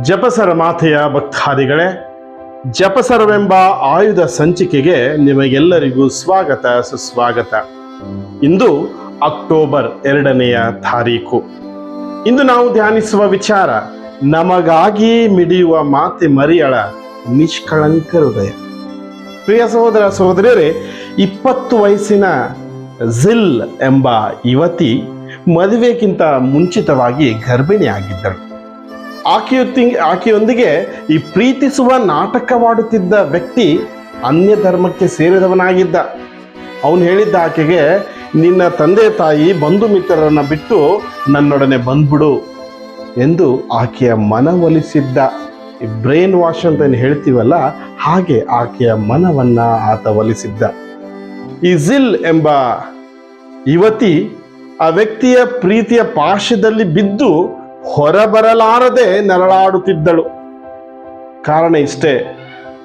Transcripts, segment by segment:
ಜಪಸರ ಮಾತೆಯ ಭಕ್ತಾದಿಗಳೇ, ಜಪಸರವೆಂಬ ಆಯುಧ ಸಂಚಿಕೆಗೆ ನಿಮಗೆಲ್ಲರಿಗೂ ಸ್ವಾಗತ ಸುಸ್ವಾಗತ. ಇಂದು ಅಕ್ಟೋಬರ್ 2ನೇ ತಾರೀಕು. ಇಂದು ನಾವು ಧ್ಯಾನಿಸುವ ವಿಚಾರ ನಮಗಾಗಿ ಮಿಡಿಯುವ ಮಾತೆ ಮರಿಯಳ ನಿಷ್ಕಳಂಕ ಹೃದಯ. ಪ್ರಿಯ ಸಹೋದರ ಸಹೋದರಿಯರೇ, 20 ವಯಸ್ಸಿನ ಜಿಲ್ ಎಂಬ ಯುವತಿ ಮದುವೆಗಿಂತ ಮುಂಚಿತವಾಗಿ ಗರ್ಭಿಣಿಯಾಗಿದ್ದಳು. ಆಕೆಯೊಂದಿಗೆ ಈ ಪ್ರೀತಿಸುವ ನಾಟಕವಾಡುತ್ತಿದ್ದ ವ್ಯಕ್ತಿ ಅನ್ಯ ಧರ್ಮಕ್ಕೆ ಸೇರಿದವನಾಗಿದ್ದ. ಅವನು ಹೇಳಿದ್ದ ಆಕೆಗೆ, ನಿನ್ನ ತಂದೆ ತಾಯಿ ಬಂಧು ಮಿತ್ರರನ್ನ ಬಿಟ್ಟು ನನ್ನೊಡನೆ ಬಂದ್ಬಿಡು ಎಂದು ಆಕೆಯ ಮನವೊಲಿಸಿದ್ದ. ಈ ಬ್ರೈನ್ ವಾಶ್ ಅಂತ ಹೇಳ್ತೀವಲ್ಲ, ಹಾಗೆ ಆಕೆಯ ಮನವನ್ನ ಆತ ಒಲಿಸಿದ್ದ. ಈ ಜಿಲ್ ಎಂಬ ಯುವತಿ ಆ ವ್ಯಕ್ತಿಯ ಪ್ರೀತಿಯ ಪಾಶದಲ್ಲಿ ಬಿದ್ದು ಹೊರಬರಲಾರದೆ ನರಳಾಡುತ್ತಿದ್ದಳು. ಕಾರಣ ಇಷ್ಟೇ,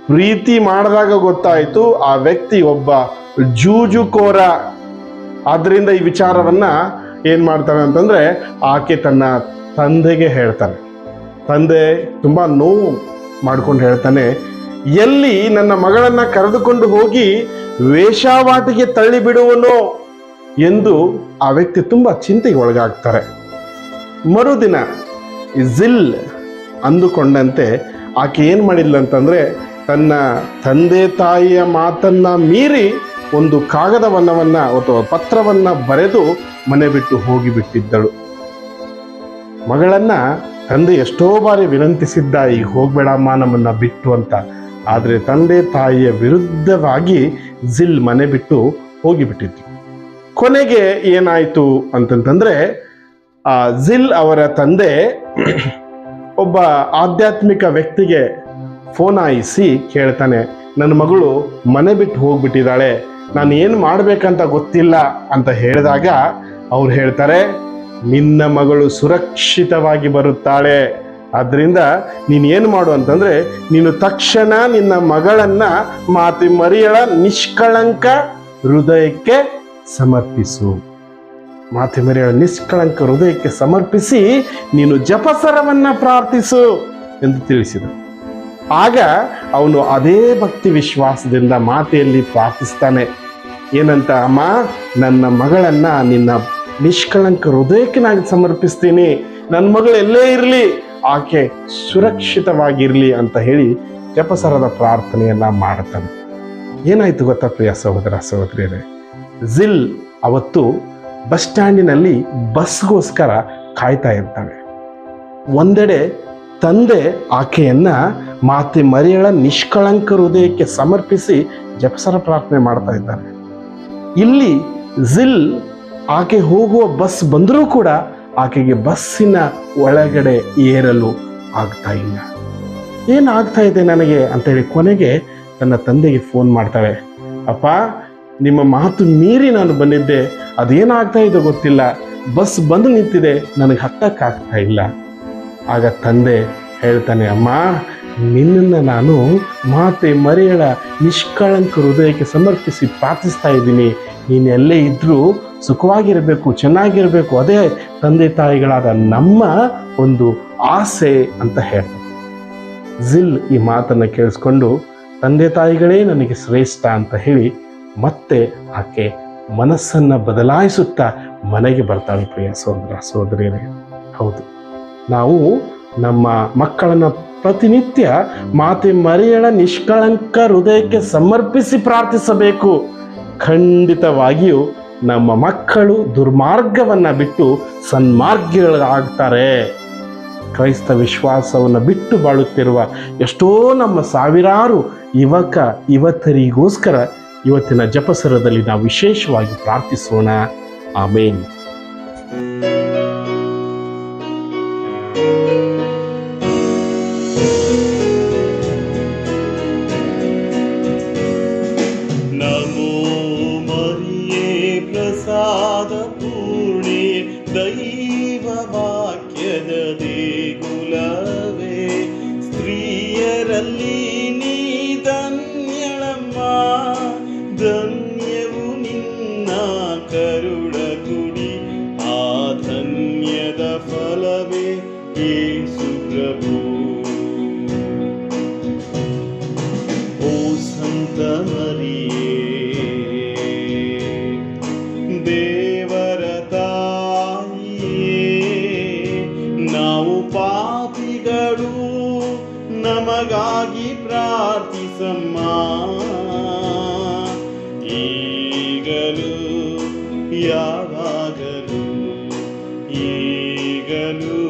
ಪ್ರೀತಿ ಮಾಡಿದಾಗ ಗೊತ್ತಾಯಿತು ಆ ವ್ಯಕ್ತಿ ಒಬ್ಬ ಜೂಜುಕೋರ. ಆದ್ರಿಂದ ಈ ವಿಚಾರವನ್ನ ಏನ್ ಮಾಡ್ತಾನೆ ಅಂತಂದ್ರೆ, ಆಕೆ ತನ್ನ ತಂದೆಗೆ ಹೇಳ್ತಾನೆ. ತಂದೆ ತುಂಬಾ ನೋವು ಮಾಡ್ಕೊಂಡು ಹೇಳ್ತಾನೆ, ಎಲ್ಲಿ ನನ್ನ ಮಗಳನ್ನ ಕರೆದುಕೊಂಡು ಹೋಗಿ ವೇಶ್ಯಾವಾಟಿಗೆ ತಳ್ಳಿ ಬಿಡುವನೋ ಎಂದು ಆ ವ್ಯಕ್ತಿ ತುಂಬಾ ಚಿಂತೆಗೆ ಒಳಗಾಗ್ತಾರೆ. ಮರುದಿನ ಜಿಲ್ ಅಂದುಕೊಂಡಂತೆ ಆಕೆ ಏನು ಮಾಡಿಲ್ಲ ಅಂತಂದರೆ, ತನ್ನ ತಂದೆ ತಾಯಿಯ ಮಾತನ್ನ ಮೀರಿ ಒಂದು ಕಾಗದವನ್ನವನ್ನು ಅಥವಾ ಪತ್ರವನ್ನು ಬರೆದು ಮನೆ ಬಿಟ್ಟು ಹೋಗಿಬಿಟ್ಟಿದ್ದಳು. ಮಗಳನ್ನ ತಂದೆ ಎಷ್ಟೋ ಬಾರಿ ವಿನಂತಿಸಿದ್ದ, ಈಗ ಹೋಗ್ಬೇಡಮ್ಮ ನಮ್ಮನ್ನ ಬಿಟ್ಟು ಅಂತ. ಆದರೆ ತಂದೆ ತಾಯಿಯ ವಿರುದ್ಧವಾಗಿ ಜಿಲ್ ಮನೆ ಬಿಟ್ಟು ಹೋಗಿಬಿಟ್ಟಿತ್ತು. ಕೊನೆಗೆ ಏನಾಯಿತು ಅಂತಂತಂದ್ರೆ, ಜಿಲ್ ಅವರ ತಂದೆ ಒಬ್ಬ ಆಧ್ಯಾತ್ಮಿಕ ವ್ಯಕ್ತಿಗೆ ಫೋನ್ ಹಾಯಿಸಿ ಕೇಳ್ತಾನೆ, ನನ್ನ ಮಗಳು ಮನೆ ಬಿಟ್ಟು ಹೋಗ್ಬಿಟ್ಟಿದ್ದಾಳೆ, ನಾನು ಏನು ಮಾಡ್ಬೇಕಂತ ಗೊತ್ತಿಲ್ಲ ಅಂತ ಹೇಳಿದಾಗ ಅವ್ರು ಹೇಳ್ತಾರೆ, ನಿನ್ನ ಮಗಳು ಸುರಕ್ಷಿತವಾಗಿ ಬರುತ್ತಾಳೆ. ಆದ್ರಿಂದ ನೀನು ಏನು ಮಾಡು ಅಂತಂದ್ರೆ, ನೀನು ತಕ್ಷಣ ನಿನ್ನ ಮಗಳನ್ನ ಮಾತೆ ಮರಿಯಳ ನಿಷ್ಕಳಂಕ ಹೃದಯಕ್ಕೆ ಸಮರ್ಪಿಸು. ಮಾತೆ ಮರಿಯಳ ನಿಷ್ಕಳಂಕ ಹೃದಯಕ್ಕೆ ಸಮರ್ಪಿಸಿ ನೀನು ಜಪಸರವನ್ನ ಪ್ರಾರ್ಥಿಸು ಎಂದು ತಿಳಿಸಿದ. ಆಗ ಅವನು ಅದೇ ಭಕ್ತಿ ವಿಶ್ವಾಸದಿಂದ ಮಾತೆಯಲ್ಲಿ ಪ್ರಾರ್ಥಿಸ್ತಾನೆ. ಏನಂತ, ಅಮ್ಮ, ನನ್ನ ಮಗಳನ್ನ ನಿನ್ನ ನಿಷ್ಕಳಂಕ ಹೃದಯಕ್ಕೆ ನಾನು ಸಮರ್ಪಿಸ್ತೀನಿ, ನನ್ನ ಮಗಳು ಎಲ್ಲೇ ಇರಲಿ ಆಕೆ ಸುರಕ್ಷಿತವಾಗಿರ್ಲಿ ಅಂತ ಹೇಳಿ ಜಪಸರದ ಪ್ರಾರ್ಥನೆಯನ್ನ ಮಾಡ್ತಾನೆ. ಏನಾಯ್ತು ಗೊತ್ತಾ ಪ್ರಿಯ ಸಹೋದರ ಸಹೋದರಿಯರೇ, ಜಿಲ್ ಅವತ್ತು ಬಸ್ ಸ್ಟ್ಯಾಂಡಿನಲ್ಲಿ ಬಸ್ಗೋಸ್ಕರ ಕಾಯ್ತಾ ಇರ್ತಾಳೆ. ಒಂದೆಡೆ ತಂದೆ ಆಕೆಯನ್ನ ಮಾತೆ ಮರಿಯಳ ನಿಷ್ಕಳಂಕ ಹೃದಯಕ್ಕೆ ಸಮರ್ಪಿಸಿ ಜಪಸರ ಪ್ರಾರ್ಥನೆ ಮಾಡ್ತಾ ಇದ್ದಾರೆ. ಇಲ್ಲಿ ಜಿಲ್ ಆಕೆ ಹೋಗುವ ಬಸ್ ಬಂದರೂ ಕೂಡ ಆಕೆಗೆ ಬಸ್ಸಿನ ಒಳಗಡೆ ಏರಲು ಆಗ್ತಾ ಇಲ್ಲ. ಏನಾಗ್ತಾ ಇದೆ ನನಗೆ ಅಂತೇಳಿ ಕೊನೆಗೆ ತನ್ನ ತಂದೆಗೆ ಫೋನ್ ಮಾಡ್ತಾಳೆ. ಅಪ್ಪ, ನಿಮ್ಮ ಮಾತು ಮೀರಿ ನಾನು ಬಂದಿದ್ದೆ, ಅದೇನಾಗ್ತಾ ಇದೆ ಗೊತ್ತಿಲ್ಲ, ಬಸ್ ಬಂದು ನಿಂತಿದೆ, ನನಗೆ ಹತ್ತಕ್ಕಾಗ್ತಾ ಇಲ್ಲ. ಆಗ ತಂದೆ ಹೇಳ್ತಾನೆ, ಅಮ್ಮ, ನಿನ್ನನ್ನು ನಾನು ಮಾತೆ ಮರಿಯಳ ನಿಷ್ಕಳಂಕ ಹೃದಯಕ್ಕೆ ಸಮರ್ಪಿಸಿ ಪ್ರಾರ್ಥಿಸ್ತಾ ಇದ್ದೀನಿ, ನೀನು ಎಲ್ಲೇ ಇದ್ರೂ ಸುಖವಾಗಿರಬೇಕು, ಚೆನ್ನಾಗಿರಬೇಕು, ಅದೇ ತಂದೆ ತಾಯಿಗಳಾದ ನಮ್ಮ ಒಂದು ಆಸೆ ಅಂತ ಹೇಳ್ತಾರೆ. ಜಿಲ್ ಈ ಮಾತನ್ನು ಕೇಳಿಸ್ಕೊಂಡು ತಂದೆ ತಾಯಿಗಳೇ ನನಗೆ ಶ್ರೇಷ್ಠ ಅಂತ ಹೇಳಿ ಮತ್ತೆ ಆಕೆ ಮನಸ್ಸನ್ನು ಬದಲಾಯಿಸುತ್ತಾ ಮನೆಗೆ ಬರ್ತಾಳೆ. ಪ್ರಿಯ ಸಹೋದರ ಸಹೋದರಿಯರೇ, ಹೌದು, ನಾವು ನಮ್ಮ ಮಕ್ಕಳನ್ನು ಪ್ರತಿನಿತ್ಯ ಮಾತೆ ಮರಿಯಳ ನಿಷ್ಕಳಂಕ ಹೃದಯಕ್ಕೆ ಸಮರ್ಪಿಸಿ ಪ್ರಾರ್ಥಿಸಬೇಕು. ಖಂಡಿತವಾಗಿಯೂ ನಮ್ಮ ಮಕ್ಕಳು ದುರ್ಮಾರ್ಗವನ್ನು ಬಿಟ್ಟು ಸನ್ಮಾರ್ಗಿಗಳಾಗ್ತಾರೆ. ಕ್ರೈಸ್ತ ವಿಶ್ವಾಸವನ್ನು ಬಿಟ್ಟು ಬಾಳುತ್ತಿರುವ ಎಷ್ಟೋ ನಮ್ಮ ಸಾವಿರಾರು ಯುವಕ ಯುವತಿಯರಿಗೋಸ್ಕರ ಇವತ್ತಿನ ಜಪಸರದಲ್ಲಿ ನಾವು ವಿಶೇಷವಾಗಿ ಪ್ರಾರ್ಥಿಸೋಣ. ಆಮೇನ್. ನಮೋ ಮರಿಯೇ ಪ್ರಸಾದ ಪೂರ್ಣೆ, ದೈವ ವಾಕ್ಯದ ದೇಗುಲವೇ, ಸ್ತ್ರೀಯರಲ್ಲಿ ನೀ ಧನ್ಯಳಮ್ಮ, ಧನ್ಯವು ನಿನ್ನ ಕರುಳ ಗುಡಿ, ಆ ಧನ್ಯದ ಫಲವೇ ಯೇಸು ಪ್ರಭು. ಓ ಸಂತ ಮರಿಯೇ, ದೇವರ ತಾಯಿಯೇ, ನಾವು ಪಾಪಿಗಳು, ನಮಗಾಗಿ ಪ್ರಾರ್ಥಿಸಮ್ಮ. ಈಗಲೂ ಯಾವಾಗಲೂ, ಈಗಲೂ